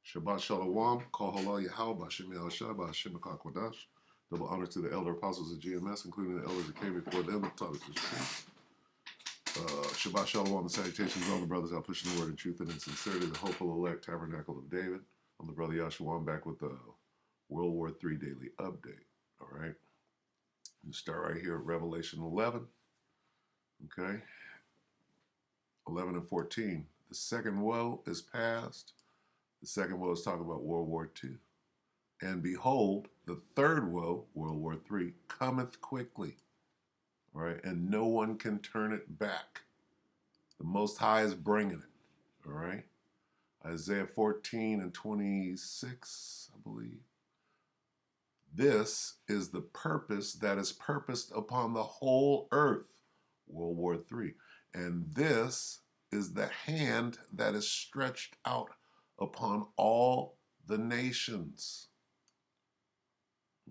Shabbat Shalom, Kol Halal Yahweh, B'Shem Yahushua, B'Shem HaKadosh. Double honor to the elder apostles of GMS, including the elders that came before them that taught us the truth. Shabbat Shalom and salutations on the brothers out pushing the word in truth and in sincerity, the hopeful elect tabernacle of David. I'm the brother Yahshua. I'm back with the World War III Daily Update. All right. We start right here at Revelation 11. Okay. 11 and 14. The second woe is past. The second woe is talking about World War II. And behold, the third woe, World War III, cometh quickly. All right. And no one can turn it back. The Most High is bringing it. All right. Isaiah 14 and 26, I believe. This is the purpose that is purposed upon the whole earth, World War III. And this is the hand that is stretched out upon all the nations.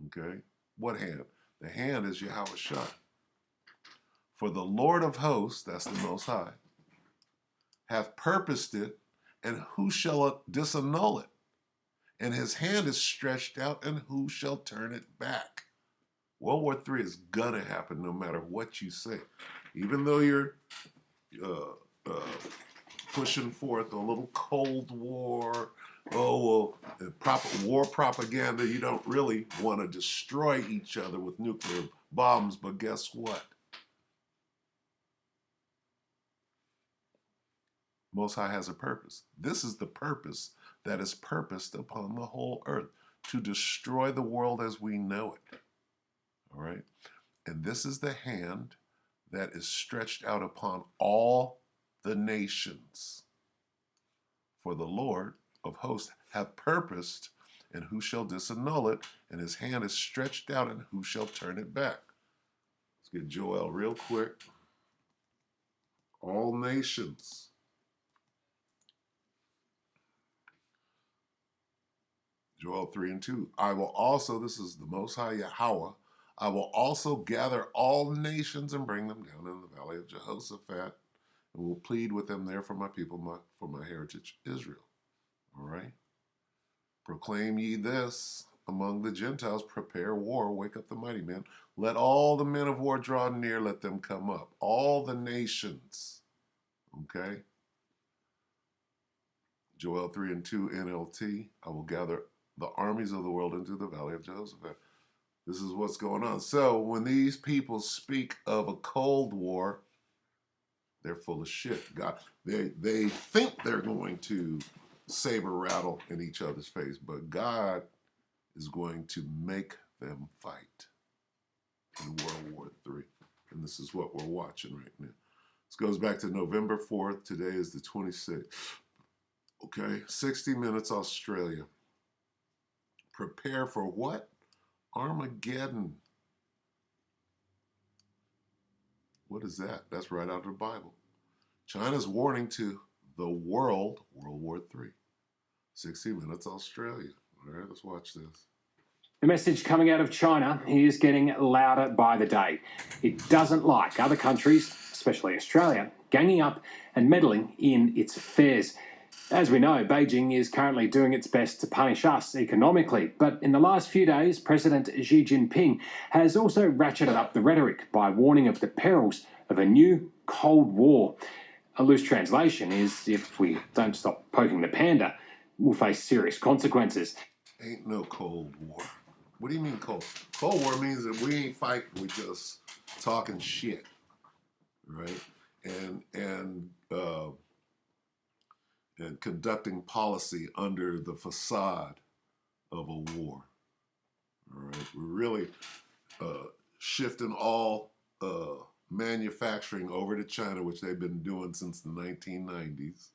Okay? What hand? The hand is Yahushua. For the Lord of hosts, that's the Most High, hath purposed it, and who shall disannul it? And his hand is stretched out, and who shall turn it back? World War III is gonna happen no matter what you say. Even though you're pushing forth a little Cold War, war propaganda, you don't really want to destroy each other with nuclear bombs, but guess what? Most High has a purpose. This is the purpose that is purposed upon the whole earth, to destroy the world as we know it. All right? And this is the hand that is stretched out upon all the nations. For the Lord of hosts hath purposed, and who shall disannul it? And his hand is stretched out, and who shall turn it back? Let's get Joel real quick. All nations. Joel 3 and 2. I will also, this is the Most High Yahweh, I will also gather all nations and bring them down in the valley of Jehoshaphat, and will plead with them there for my people, for my heritage, Israel. All right? Proclaim ye this among the Gentiles, prepare war, wake up the mighty men. Let all the men of war draw near, let them come up. All the nations. Okay? Joel 3 and 2 NLT. I will gather the armies of the world into the valley of Jehoshaphat. This is what's going on. So when these people speak of a Cold War, they're full of shit. God, they think they're going to saber rattle in each other's face, but God is going to make them fight in World War III. And this is what we're watching right now. This goes back to November 4th. Today is the 26th. Okay, 60 Minutes Australia. Prepare for what? Armageddon. What is that? That's right out of the Bible. China's warning to the world, World War III. 60 Minutes Australia. All right, let's watch this. The message coming out of China is getting louder by the day. It doesn't like other countries, especially Australia, ganging up and meddling in its affairs. As we know, Beijing is currently doing its best to punish us economically, but in the last few days, President Xi Jinping has also ratcheted up the rhetoric by warning of the perils of a new Cold War. A loose translation is, if we don't stop poking the panda, we'll face serious consequences. Ain't no Cold War. What do you mean Cold? Cold War means that we ain't fighting, we just talking shit, right? And conducting policy under the facade of a war. All right, we're really shifting all manufacturing over to China, which they've been doing since the 1990s.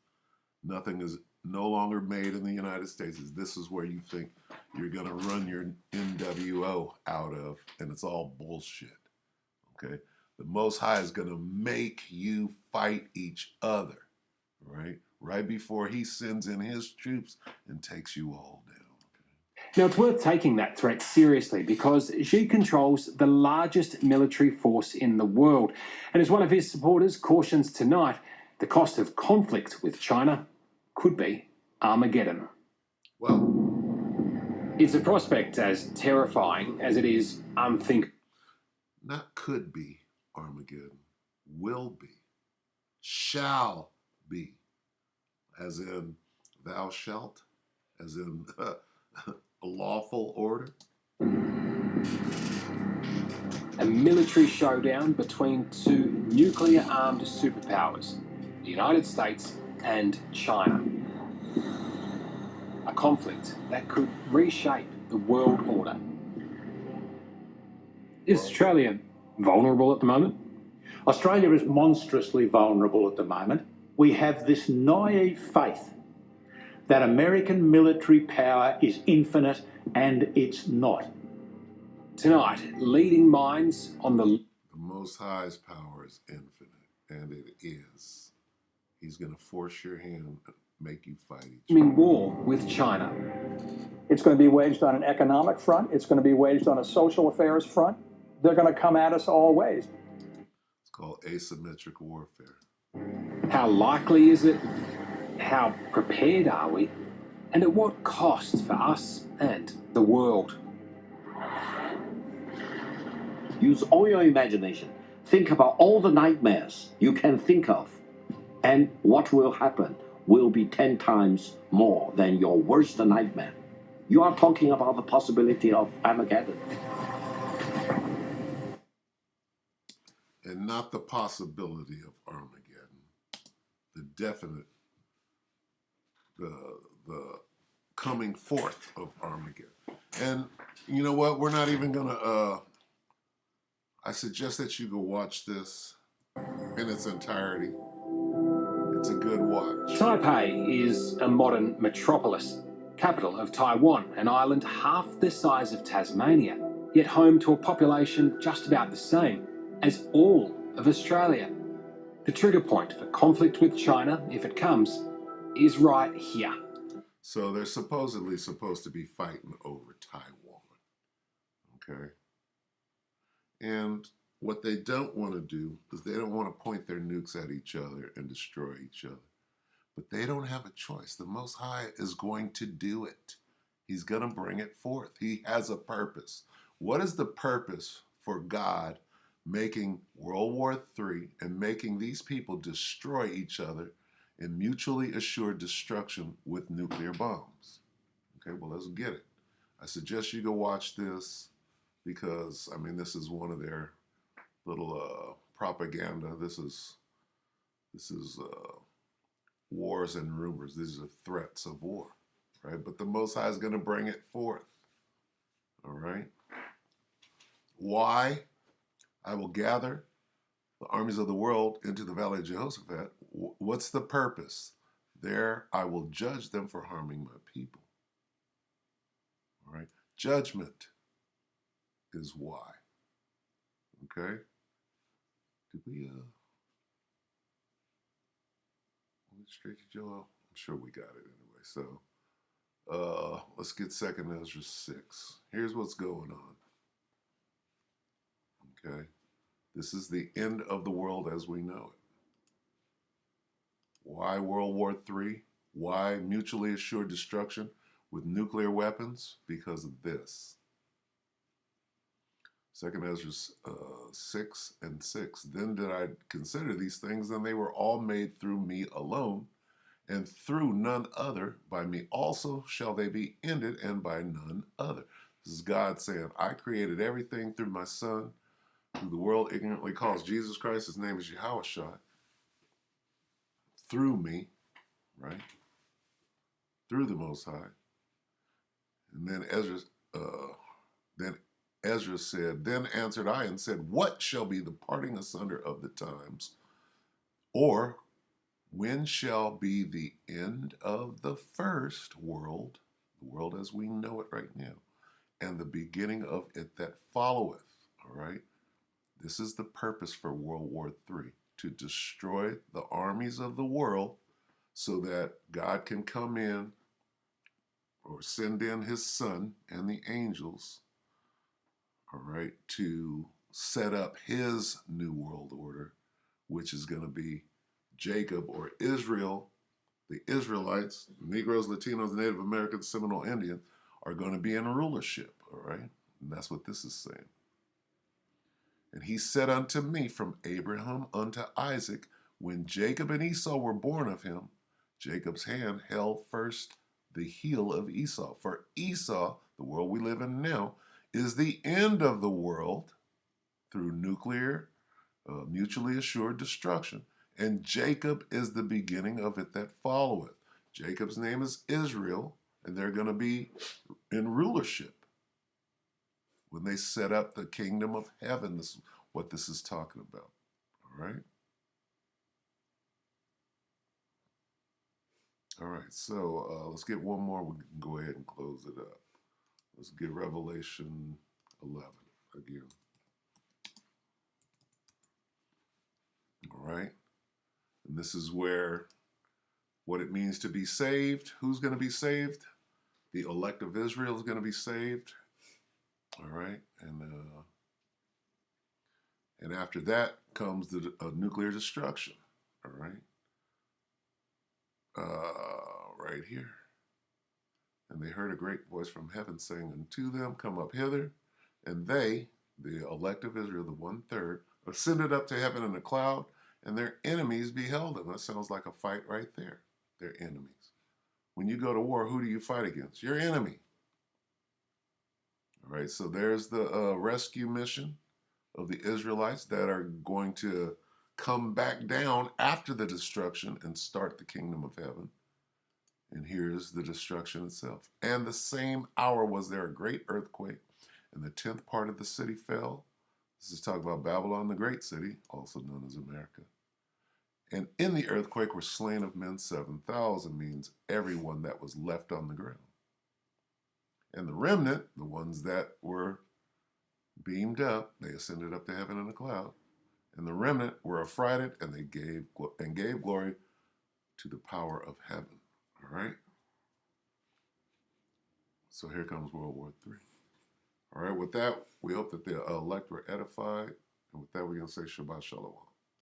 Nothing is no longer made in the United States. This is where you think you're going to run your NWO out of, and it's all bullshit. Okay, the Most High is going to make you fight each other, right? Right before he sends in his troops and takes you all down. Now, it's worth taking that threat seriously because Xi controls the largest military force in the world. And as one of his supporters cautions tonight, the cost of conflict with China could be Armageddon. Well, It's a prospect as terrifying as it is unthinkable. not could be Armageddon, will be, shall be, as in thou shalt, as in a lawful order. A military showdown between two nuclear armed superpowers, the United States and China. A conflict that could reshape the world order. Is Australia vulnerable at the moment? Australia is monstrously vulnerable at the moment. We have this naive faith that American military power is infinite, and it's not. Tonight, leading minds on the Most High's power is infinite, and it is. He's going to force your hand and make you fight each other. war with China. It's going to be waged on an economic front. It's going to be waged on a social affairs front. They're going to come at us all ways. It's called asymmetric warfare. How likely is it? How prepared are we? And at what cost for us and the world? Use all your imagination. Think about all the nightmares you can think of. And what will happen will be 10 times more than your worst nightmare. You are talking about the possibility of Armageddon. And not the possibility of Armageddon. The definite, the coming forth of Armageddon. And you know what? We're not even going to... I suggest that you go watch this in its entirety. It's a good watch. Taipei is a modern metropolis, capital of Taiwan, an island half the size of Tasmania, yet home to a population just about the same as all of Australia. The trigger point for conflict with China, if it comes, is right here. So they're supposedly supposed to be fighting over Taiwan. Okay? And what they don't want to do is they don't want to point their nukes at each other and destroy each other. But they don't have a choice. The Most High is going to do it. He's going to bring it forth. He has a purpose. What is the purpose for God making World War III and making these people destroy each other in mutually assured destruction with nuclear bombs? Okay, well, let's get it. I suggest you go watch this because, I mean, this is one of their little propaganda. This is wars and rumors. These are threats of war, right? But the Most High is going to bring it forth, all right? Why? I will gather the armies of the world into the valley of Jehoshaphat. What's the purpose? There I will judge them for harming my people, all right? Judgment is why, okay? Did we straight to Joel? I'm sure we got it anyway. So let's get 2nd Ezra 6. Here's what's going on. Okay. This is the end of the world as we know it. Why World War III? Why mutually assured destruction with nuclear weapons? Because of this. 2nd Ezra 6 and 6. Then did I consider these things, and they were all made through me alone, and through none other. By me also shall they be ended, and by none other. This is God saying, I created everything through my Son, who the world ignorantly calls Jesus Christ. His name is Yahushua. Through me, right? Through the Most High. And then Ezra said, Then answered I and said, What shall be the parting asunder of the times? Or when shall be the end of the first world, the world as we know it right now, and the beginning of it that followeth? All right? This is the purpose for World War III, to destroy the armies of the world so that God can come in or send in his Son and the angels, all right, to set up his new world order, which is going to be Jacob or Israel, The Israelites, Negroes, Latinos, Native Americans, Seminole Indians, are going to be in rulership, all right? And that's what this is saying. And he said unto me, from Abraham unto Isaac, when Jacob and Esau were born of him, Jacob's hand held first the heel of Esau. For Esau, the world we live in now, is the end of the world through nuclear, mutually assured destruction. And Jacob is the beginning of it that followeth. Jacob's name is Israel, and they're going to be in rulership when they set up the kingdom of heaven. This is what this is talking about. All right? All right, so let's get one more. We can go ahead and close it up. Let's get Revelation 11 again. All right? And this is where what it means to be saved. Who's going to be saved? The elect of Israel is going to be saved. All right? And after that comes the nuclear destruction. All right? Right here. And they heard a great voice from heaven saying unto them, come up hither. And they, the elect of Israel, the 1/3, ascended up to heaven in a cloud, and their enemies beheld them. That sounds like a fight right there. Their enemies. When you go to war, who do you fight against? Your enemy. All right, so there's the rescue mission of the Israelites that are going to come back down after the destruction and start the kingdom of heaven. And here's the destruction itself. And the same hour was there a great earthquake, and the 10th part of the city fell. This is talking about Babylon, the great city, also known as America. And in the earthquake were slain of men 7,000, means everyone that was left on the ground. And the remnant, the ones that were beamed up, they ascended up to heaven in a cloud. And the remnant were affrighted, and they gave glory to the power of heaven. All right? So here comes World War III. All right, with that, we hope that the elect were edified. And with that, we're going to say Shabbat Shalom.